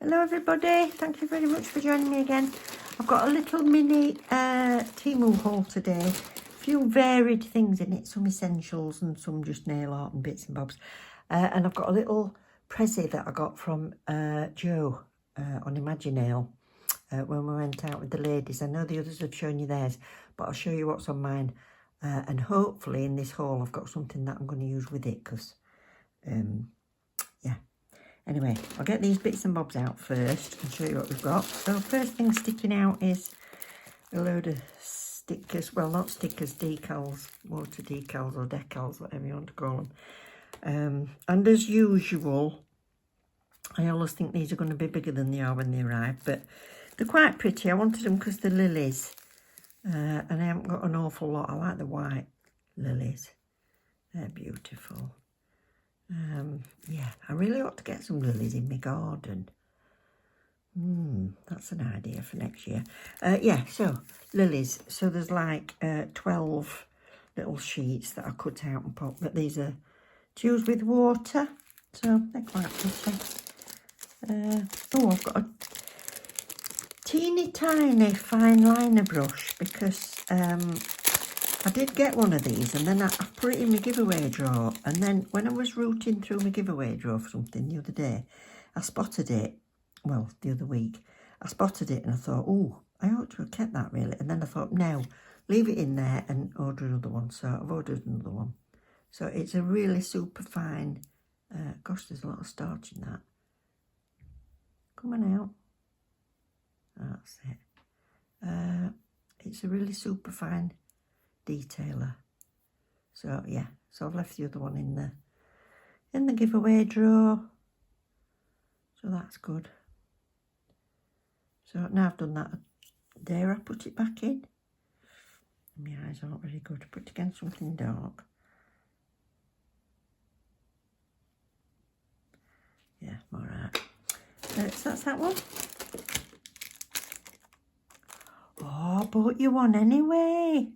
Hello everybody, thank you very much for joining me again. I've got a little mini Temu haul today. A few varied things in it, some essentials and some just nail art and bits and bobs. And I've got a little pressie that I got from Joe on Imaginale when we went out with the ladies. I know the others have shown you theirs, but I'll show you what's on mine. And hopefully in this haul I've got something that I'm going to use with it because, yeah. Anyway, I'll get these bits and bobs out first and show you what we've got. So first thing sticking out is a load of stickers. Well, not stickers, decals, water decals or decals, whatever you want to call them. And as usual, I always think these are going to be bigger than they are when they arrive, but they're quite pretty. I wanted them because they're lilies. And I haven't got an awful lot. I like the white lilies. They're beautiful. Yeah, I really ought to get some lilies in my garden. That's an idea for next year. Yeah, so lilies. So there's like 12 little sheets that I cut out and put, but these are to use with water, so they're quite pretty. Oh, I've got a teeny tiny fine liner brush because I did get one of these and then I put it in my giveaway drawer, and then when I was rooting through my giveaway drawer for something the other day, I spotted it, well, the other week, I spotted it and I thought, oh, I ought to have kept that really, and then I thought, no, leave it in there and order another one, so I've ordered another one. So it's a really super fine, gosh, there's a lot of starch in that. Come on out. That's it. It's a really super fine detailer. So yeah, so I've left the other one in the giveaway drawer. So that's good. So now I've done that, dare I put it back in? My eyes aren't very good. Put it against something dark. Yeah, alright. So that's that one. Oh, I bought you one anyway.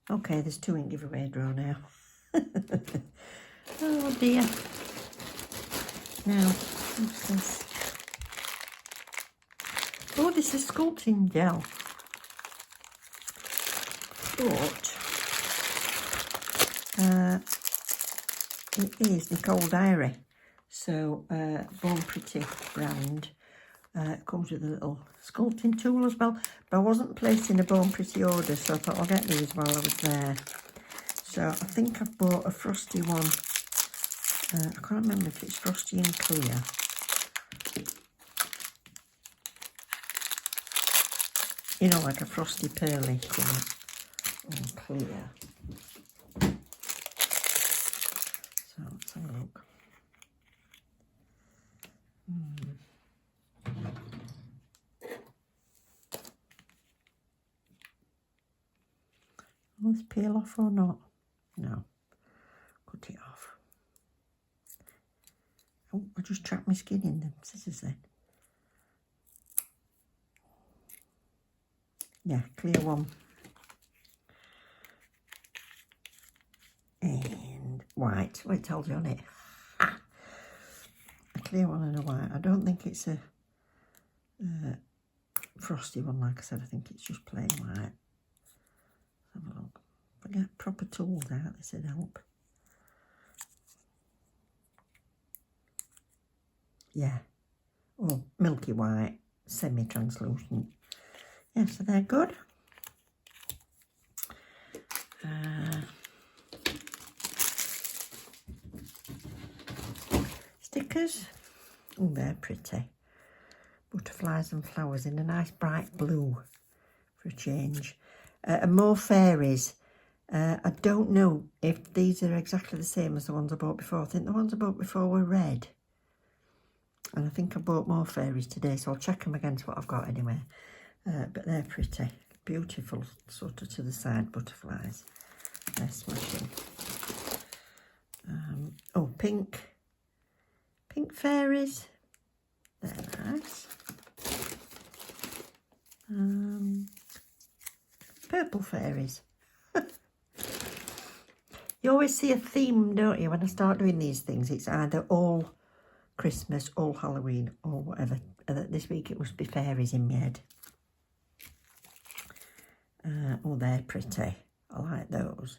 Okay, there's two in giveaway drawer now. Oh dear. Now, what's this? Oh, this is sculpting gel. But it is Nicole Diary. So, Born Pretty brand. It comes with a little sculpting tool as well. But I wasn't placing a Born Pretty order, so I thought I'll get these while I was there. So I think I've bought a frosty one. I can't remember if it's frosty and clear. You know, like a frosty pearly colour and clear. So let's have a look. Will this peel off or not? No. Cut it off. Oh, I just trapped my skin in the scissors then. Yeah, clear one. And white. Well, it tells you on it. Ah! A clear one and a white. I don't think it's a frosty one, like I said. I think it's just plain white. Let's have a look. If I get proper tools out, this would help. Yeah. Oh, milky white, semi-translucent. Yeah, so they're good. Stickers. Oh, they're pretty. Butterflies and flowers in a nice bright blue for a change. And more fairies. I don't know if these are exactly the same as the ones I bought before. I think the ones I bought before were red. And I think I bought more fairies today, so I'll check them against what I've got anyway. But they're pretty. Beautiful, sort of to the side butterflies. They're smashing. Oh, pink. Pink fairies. They're nice. Purple fairies. You always see a theme, don't you, when I start doing these things? It's either all Christmas, all Halloween, or whatever. This week it must be fairies in my head. Oh, they're pretty. I like those.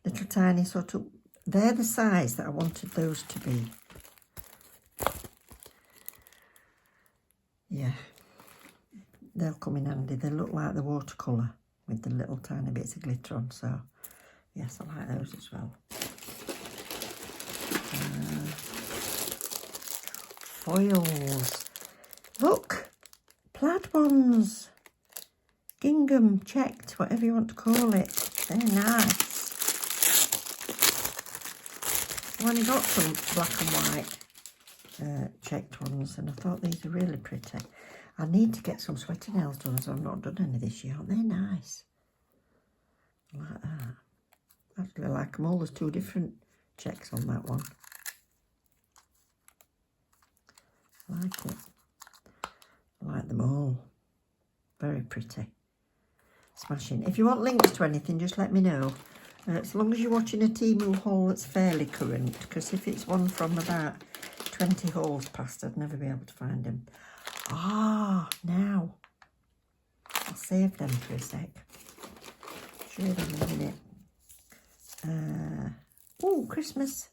Little tiny sort of... They're the size that I wanted those to be. Yeah. They'll come in handy. They look like the watercolour with the little tiny bits of glitter on. So, yes, I like those as well. Foils. Look. Plaid ones. Gingham, checked, whatever you want to call it. They're nice. I've only got some black and white checked ones, and I thought these are really pretty. I need to get some sweater nails done, as I've not done any this year. Aren't they nice? Like that. Actually, I like them all. There's 2 different checks on that one. I like it. I like them all. Very pretty. Smashing. If you want links to anything, just let me know. As long as you're watching a Temu haul that's fairly current, because if it's one from about 20 hauls past, I'd never be able to find them. Ah, now. I'll save them for a sec. Show them in a minute. Oh, Christmas.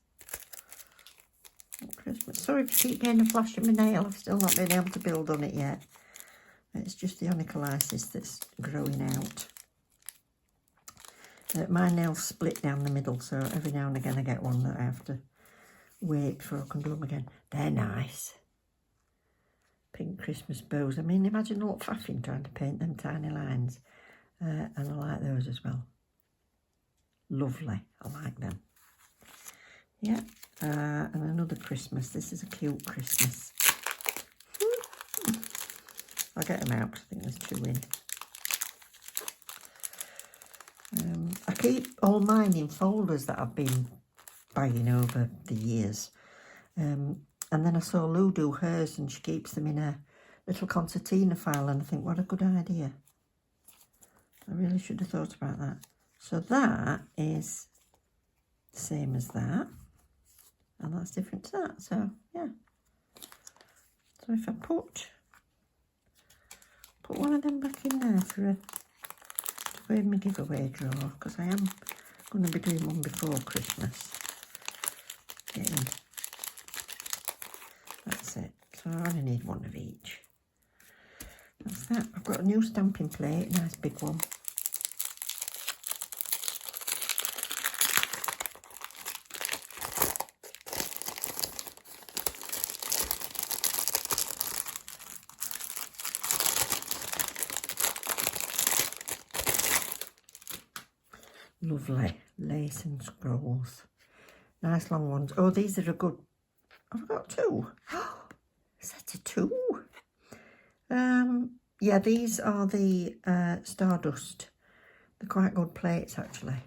Christmas. Sorry if you keep getting a flash of my nail. I've still not been able to build on it yet. It's just the onycholysis that's growing out. My nails split down the middle, so every now and again I get one that I have to wait before I can do them again. They're nice. Pink Christmas bows. I mean, imagine all faffing trying to paint them tiny lines. And I like those as well. Lovely. I like them. Yeah. And another Christmas. This is a cute Christmas. I'll get them out because I think there's 2 in. I keep all mine in folders that I've been buying over the years. And then I saw Lou do hers, and she keeps them in a little concertina file, and I think, what a good idea. I really should have thought about that. So that is the same as that. And that's different to that. So, yeah. So if I put one of them back in there for my giveaway drawer, because I am going to be doing one before Christmas. Getting, that's it. So I only need one of each. That's that. I've got a new stamping plate, nice big one. Lovely lace and scrolls. Nice long ones. Oh, these are a good... I've got 2. Set of 2. Yeah, these are the Stardust. They're quite good plates, actually.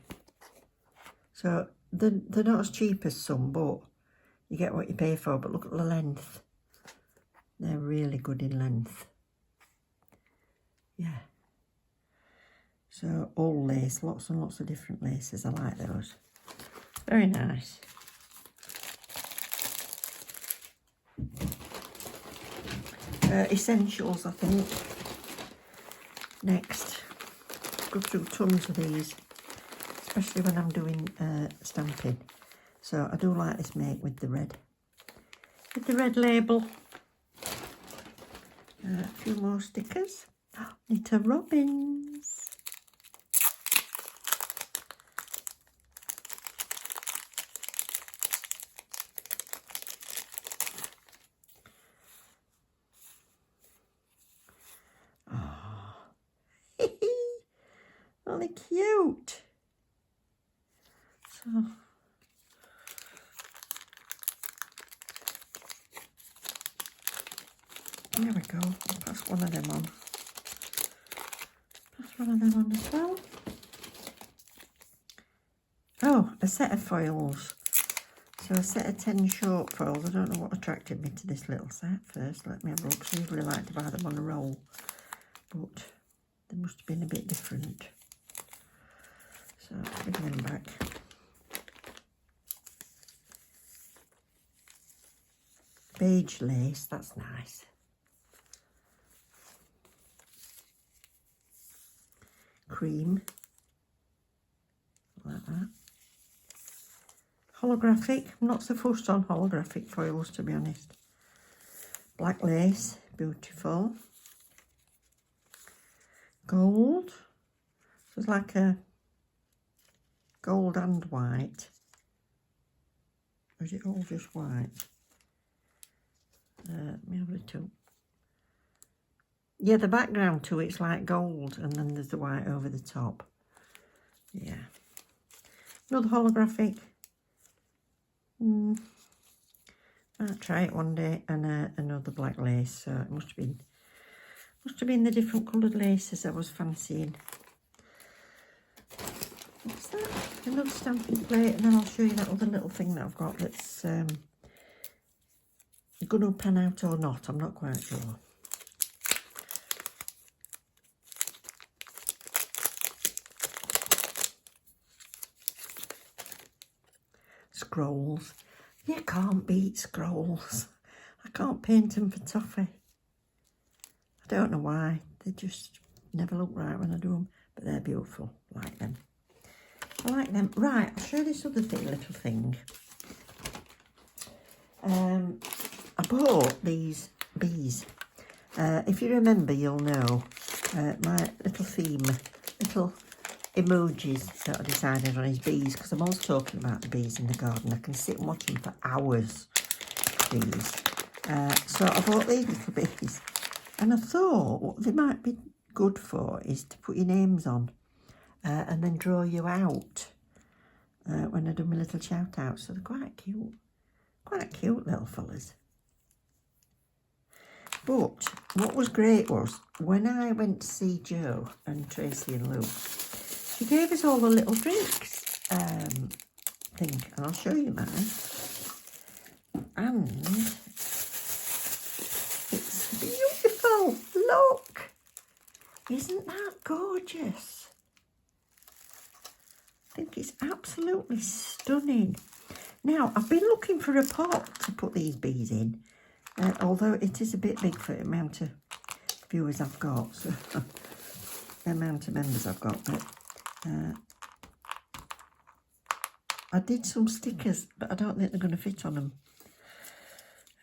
So they're not as cheap as some, but you get what you pay for. But look at the length. They're really good in length. Yeah. So all lace, lots and lots of different laces. I like those. Very nice. Essentials, I think. Next. Go through tons of these, especially when I'm doing stamping. So I do like this make with the red label. A few more stickers. Little robins. Oh, they're cute. So, there we go. I'll pass one of them on. Pass one of them on as well. Oh, a set of foils. So a set of 10 short foils. I don't know what attracted me to this little set first. Let me have a look. I usually like to buy them on a roll, but they must have been a bit different. So I'll bring them back. beige lace, that's nice. Cream, like that. Holographic, I'm not so fussed on holographic foils, to be honest. Black lace, beautiful. Gold, so it's like a gold and white. Or is it all just white? Let me have a little. Yeah, the background to it's like gold, and then there's the white over the top. Yeah. Another holographic. I'll try it one day, and another black lace. So it must have been the different coloured laces I was fancying. What's that? Another stamping plate, and then I'll show you that other little thing that I've got that's going to pan out or not. I'm not quite sure. Scrolls. You can't beat scrolls. I can't paint them for toffee. I don't know why. They just never look right when I do them, but they're beautiful. I like them. I like them. Right, I'll show you this other little thing. I bought these bees. If you remember, you'll know my little theme, little emojis that I decided on is bees, because I'm always talking about the bees in the garden. I can sit and watch them for hours, these. So I bought these little bees, and I thought what they might be good for is to put your names on and then draw you out when I do my little shout out. So they're quite cute little fellas. But what was great was when I went to see Jo and Tracy and Luke, she gave us all the little drinks thing, and I'll show you mine. And it's beautiful. Look, isn't that gorgeous? I think it's absolutely stunning. Now, I've been looking for a pot to put these bees in, although it is a bit big for the amount of viewers I've got, so the amount of members I've got, but I did some stickers, but I don't think they're going to fit on them.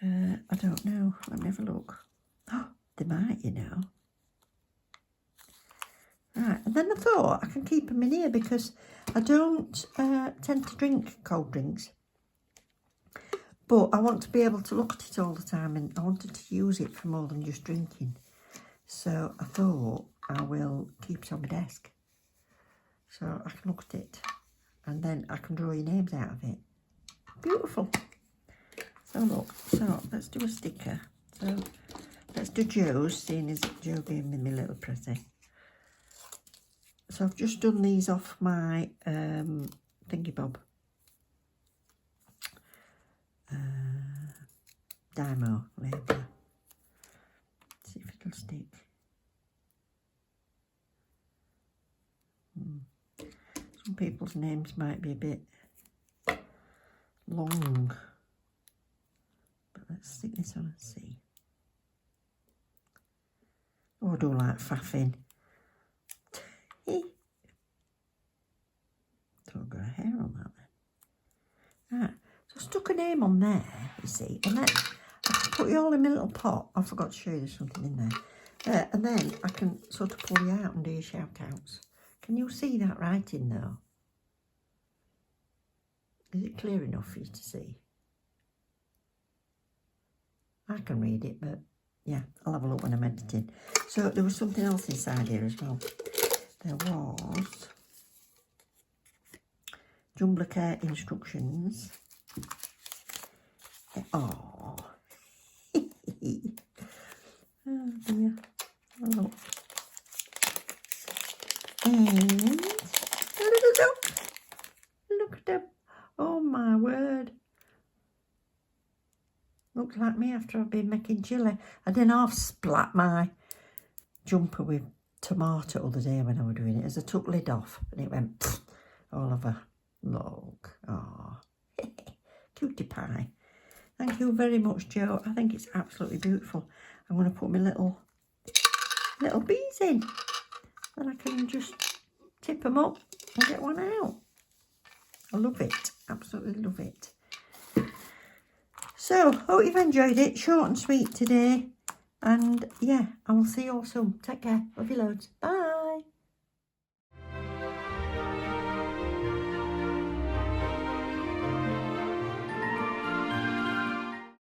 I don't know. Let me have a look. Oh, they might, you know. Right, and then I thought I can keep them in here because I don't tend to drink cold drinks. But I want to be able to look at it all the time, and I wanted to use it for more than just drinking. So I thought I will keep it on my desk. So I can look at it, and then I can draw your names out of it. Beautiful. So look, so let's do a sticker. So let's do Joe's, seeing as Jo gave me my little pressie. So I've just done these off my thingy bob. Dymo label. See if it'll stick. Some people's names might be a bit long, but let's stick this on and see. Oh, I don't like faffing. So I've got a hair on that then. Right, so I stuck a name on there, you see, and then I can put you all in my little pot. I forgot to show you there's something in there. And then I can sort of pull you out and do your shout outs. Can you see that writing though? Is it clear enough for you to see? I can read it, but yeah, I'll have a look when I'm editing. So there was something else inside here as well. There was Jumbler Care instructions. Oh, oh dear. Oh, look. And look at them. Oh my word. Looks like me after I've been making chilli. I didn't half splat my jumper with tomato the other day when I was doing it, as I took lid off and it went pfft, all over. Look. Oh, cutie pie. Thank you very much, Joe. I think it's absolutely beautiful. I'm going to put my little bees in. And I can just tip them up and get one out. I love it. Absolutely love it. So, hope you've enjoyed it. Short and sweet today. And yeah, I will see you all soon. Take care. Love you loads. Bye.